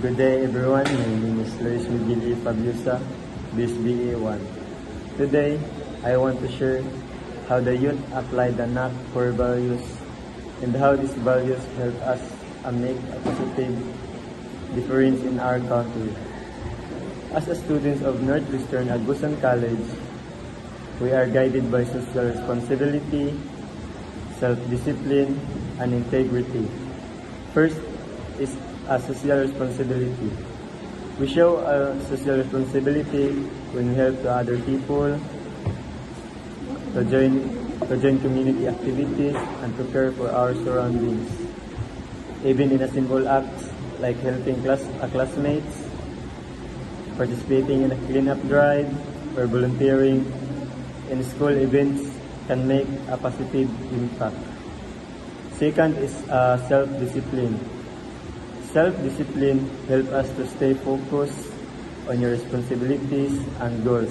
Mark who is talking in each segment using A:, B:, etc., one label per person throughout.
A: Good day everyone, my name is Luis Miguel E. Fabiusa, BSBA 1. Today, I want to share how the youth apply the NAC core values and how these values help us make a positive difference in our country. As a students of Northwestern Agusan College, we are guided by social responsibility, self-discipline, and integrity. First is a social responsibility. We show a social responsibility when we help to other people, to join community activities, and to care for our surroundings. Even in a simple acts like helping classmates, participating in a cleanup drive, or volunteering in school events can make a positive impact. Second is self-discipline. Self-discipline helps us to stay focused on your responsibilities and goals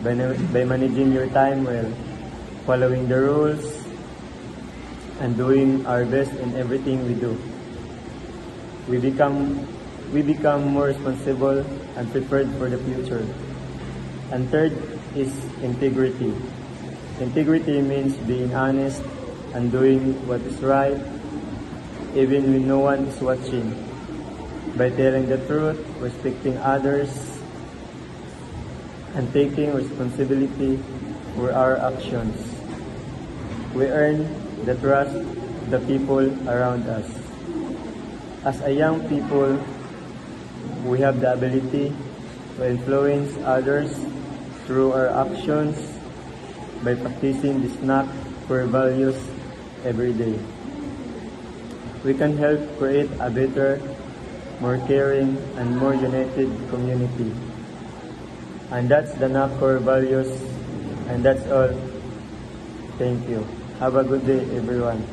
A: by managing your time well, following the rules, and doing our best in everything we do. We become more responsible and prepared for the future. And third is integrity. Integrity means being honest and doing what is right even when no one is watching. By telling the truth, respecting others, and taking responsibility for our actions, we earn the trust of the people around us. As a young people, we have the ability to influence others through our actions by practicing these NAC core values every day. We can help create a better, more caring, and more united community. And that's the NAC core values, and that's all. Thank you. Have a good day, everyone.